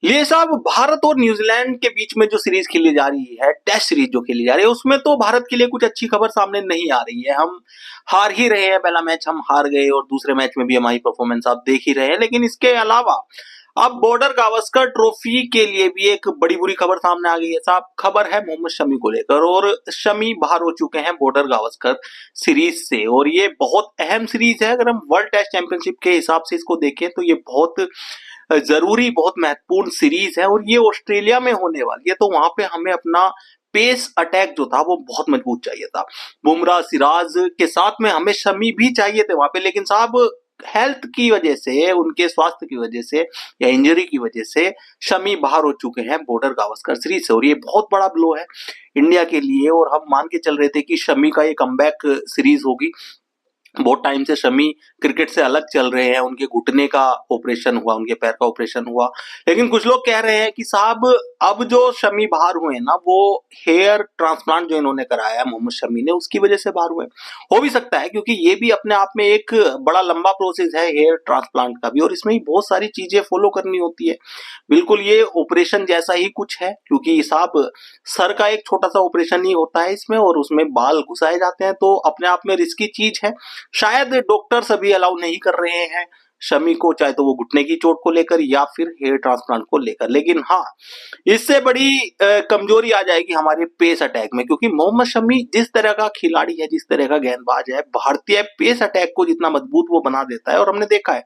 ये साहब भारत और न्यूजीलैंड के बीच में जो सीरीज खेली जा रही है, टेस्ट सीरीज जो खेली जा रही है, उसमें तो भारत के लिए कुछ अच्छी खबर सामने नहीं आ रही है। हम हार ही रहे हैं, पहला मैच हम हार गए और दूसरे मैच में भी हमारी परफॉर्मेंस आप देख ही रहे हैं। लेकिन इसके अलावा अब बॉर्डर गावस्कर ट्रॉफी के लिए भी एक बड़ी बुरी खबर सामने आ गई है साहब। खबर है मोहम्मद शमी को लेकर, और शमी बाहर हो चुके हैं बॉर्डर गावस्कर सीरीज से। और ये बहुत अहम सीरीज है। अगर हम वर्ल्ड टेस्ट चैंपियनशिप के हिसाब से इसको देखें तो ये बहुत जरूरी, बहुत महत्वपूर्ण सीरीज है। और ये ऑस्ट्रेलिया में होने वाली है, तो वहां पे हमें अपना पेस अटैक जो था वो बहुत मजबूत चाहिए था। बुमराह, सिराज के साथ में हमें शमी भी चाहिए थे वहां पे, लेकिन साहब हेल्थ की वजह से, उनके स्वास्थ्य की वजह से या इंजरी की वजह से शमी बाहर हो चुके हैं बॉर्डर गावस्कर सीरीज से। और ये बहुत बड़ा ब्लो है इंडिया के लिए। और हम मान के चल रहे थे कि शमी का ये कमबैक सीरीज होगी। बहुत टाइम से शमी क्रिकेट से अलग चल रहे हैं, उनके घुटने का ऑपरेशन हुआ, उनके पैर का ऑपरेशन हुआ। लेकिन कुछ लोग कह रहे हैं कि साहब अब जो शमी बाहर हुए ना, वो हेयर ट्रांसप्लांट जो इन्होंने कराया मोहम्मद शमी ने, उसकी वजह से बाहर हुए। हो भी सकता है, क्योंकि ये भी अपने आप में एक बड़ा लंबा प्रोसेस है हेयर ट्रांसप्लांट का भी, और इसमें भी बहुत सारी चीजें फॉलो करनी होती है। बिल्कुल ये ऑपरेशन जैसा ही कुछ है, क्योंकि साहब सर का एक छोटा सा ऑपरेशन ही होता है इसमें, और उसमें बाल घुसाए जाते हैं, तो अपने आप में रिस्की चीज है। शायद डॉक्टर्स अभी अलाउ नहीं कर रहे हैं शमी को, चाहे तो वो घुटने की चोट को लेकर या फिर हेयर ट्रांसप्लांट को लेकर। लेकिन हाँ, इससे बड़ी कमजोरी आ जाएगी हमारे पेस अटैक में, क्योंकि मोहम्मद शमी जिस तरह का खिलाड़ी है, जिस तरह का गेंदबाज है, भारतीय पेस अटैक को जितना मजबूत वो बना देता है। और हमने देखा है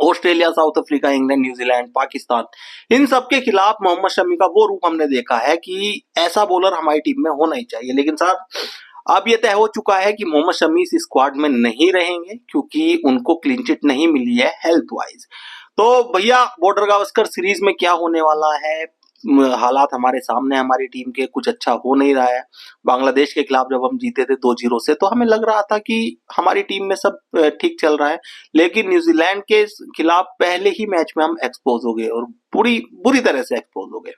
Australia, South Africa, England, New Zealand, Pakistan, इन सब के खिलाफ मोहम्मद शमी का वो रूप हमने देखा है कि ऐसा बॉलर हमारी टीम में होना ही चाहिए। लेकिन साहब अब ये तय हो चुका है कि मोहम्मद शमी इस स्क्वाड में नहीं रहेंगे, क्योंकि उनको क्लीन चिट नहीं मिली है हेल्थ वाइज। तो भैया बॉर्डर गावस्कर सीरीज में क्या होने वाला है, हालात हमारे सामने, हमारी टीम के कुछ अच्छा हो नहीं रहा है। बांग्लादेश के खिलाफ जब हम जीते थे 2-0 से, तो हमें लग रहा था कि हमारी टीम में सब ठीक चल रहा है। लेकिन न्यूजीलैंड के खिलाफ पहले ही मैच में हम एक्सपोज हो गए, और पूरी बुरी तरह से एक्सपोज हो गए।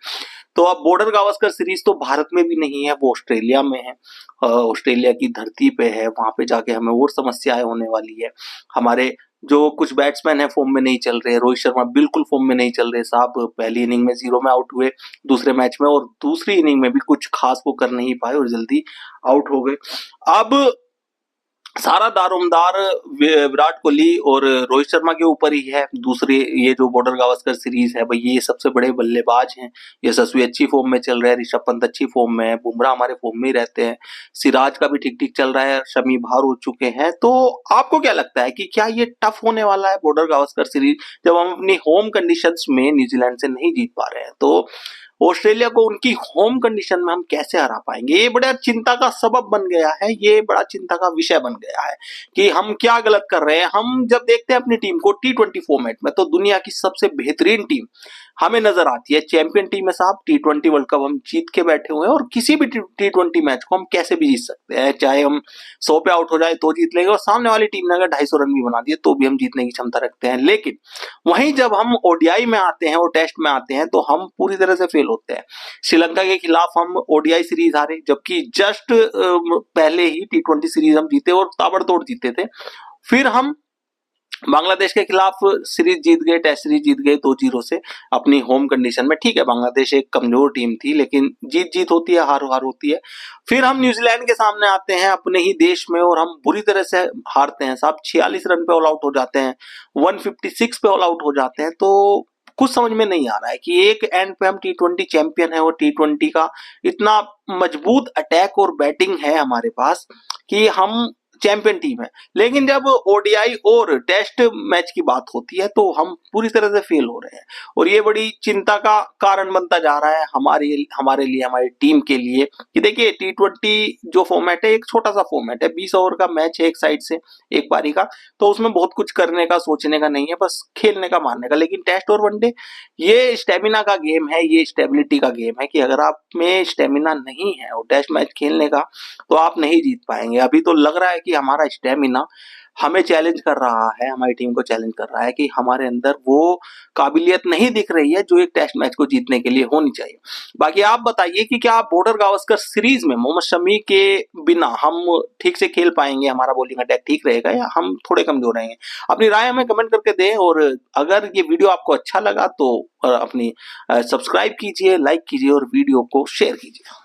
तो अब बॉर्डर गावस्कर सीरीज तो भारत में भी नहीं है, वो ऑस्ट्रेलिया में है। ऑस्ट्रेलिया की धरती पे है, वहां पे जाके हमें और समस्याएं होने वाली है। हमारे जो कुछ बैट्समैन है फॉर्म में नहीं चल रहे। रोहित शर्मा बिल्कुल फॉर्म में नहीं चल रहे साहब। पहली इनिंग में 0 में आउट हुए दूसरे मैच में, और दूसरी इनिंग में भी कुछ खास वो कर नहीं पाए और जल्दी आउट हो गए। अब सारा दारोमदार विराट कोहली और रोहित शर्मा के ऊपर ही है। दूसरे ये जो बॉर्डर गावस्कर सीरीज है भाई, ये सबसे बड़े बल्लेबाज हैं। यशस्वी अच्छी फॉर्म में चल रहा है, ऋषभ पंत अच्छी फॉर्म में है, बुमराह हमारे फॉर्म में ही रहते हैं, सिराज का भी ठीक ठीक चल रहा है, शमी बाहर हो चुके हैं। तो आपको क्या लगता है कि क्या ये टफ होने वाला है बॉर्डर गावस्कर सीरीज, जब हम अपनी होम कंडीशंस में न्यूजीलैंड से नहीं जीत पा रहे हैं? तो ऑस्ट्रेलिया को उनकी होम कंडीशन में हम कैसे हरा पाएंगे? ये बड़ा चिंता का सबब बन गया है, ये बड़ा चिंता का विषय बन गया है कि हम क्या गलत कर रहे हैं। हम जब देखते हैं अपनी टीम को T20 फॉर्मेट में, तो दुनिया की सबसे बेहतरीन टीम हमें नजर आती है, चैंपियन टीम है साहब। T20 वर्ल्ड कप हम जीत के बैठे हुए हैं, और किसी भी T20 मैच को हम कैसे भी जीत सकते हैं। चाहे हम 100 पे आउट हो जाए तो जीत लेंगे, और सामने वाली टीम ने अगर 250 रन भी बना दिए तो भी हम जीतने की क्षमता रखते हैं। लेकिन वहीं जब हम ओडीआई में आते हैं और टेस्ट में आते हैं, तो हम पूरी तरह से फेल होते हैं। श्रीलंका के खिलाफ हम ओडीआई सीरीज हारे, जबकि जस्ट पहले ही T20 सीरीज हम जीते और ताबड़तोड़ जीते थे। फिर हम बांग्लादेश के खिलाफ सीरीज जीत गए, टेस्ट सीरीज जीत गए 2-0 से अपनी होम कंडीशन में। ठीक है, बांग्लादेश एक कमजोर टीम थी, लेकिन जीत जीत होती है, हार हार होती है। फिर हम न्यूजीलैंड के सामने आते हैं अपने ही देश में, और हम बुरी तरह से हारते हैं साहब। 46 रन पे ऑल आउट हो जाते हैं, 156 पे ऑल आउट हो जाते हैं। तो कुछ समझ में नहीं आ रहा है कि एक एंड पे हम T20 चैंपियन है, और T20 का इतना मजबूत अटैक और बैटिंग है हमारे पास कि हम चैंपियन टीम है। लेकिन जब ओडीआई और टेस्ट मैच की बात होती है, तो हम पूरी तरह से फेल हो रहे हैं। और ये बड़ी चिंता का कारण बनता जा रहा है हमारे लिए, हमारी टीम के लिए, कि देखिए T20 जो फॉर्मेट है एक छोटा सा फॉर्मेट है, 20 ओवर का मैच है एक साइड से, एक पारी का। तो उसमें बहुत कुछ करने का, सोचने का नहीं है, बस खेलने का, मारने का। लेकिन टेस्ट और वनडे ये स्टेमिना का गेम है, ये स्टेबिलिटी का गेम है, कि अगर आप में स्टेमिना नहीं है और टेस्ट मैच खेलने का, तो आप नहीं जीत पाएंगे। अभी तो लग रहा है कि हमारा स्टेमिना हमें चैलेंज कर रहा है, हमारी टीम को चैलेंज कर रहा है कि हमारे अंदर वो काबिलियत नहीं दिख रही है जो एक टेस्ट मैच को जीतने के लिए होनी चाहिए। बाकी आप बताइए कि क्या आप बॉर्डर गावस्कर सीरीज में मोहम्मद शमी के बिना हम ठीक से खेल पाएंगे, हमारा बॉलिंग अटैक ठीक रहेगा या हम थोड़े कमजोर रहेंगे? अपनी राय हमें कमेंट करके दें, और अगर ये वीडियो आपको अच्छा लगा तो अपनी सब्सक्राइब कीजिए, लाइक कीजिए और वीडियो को शेयर कीजिए।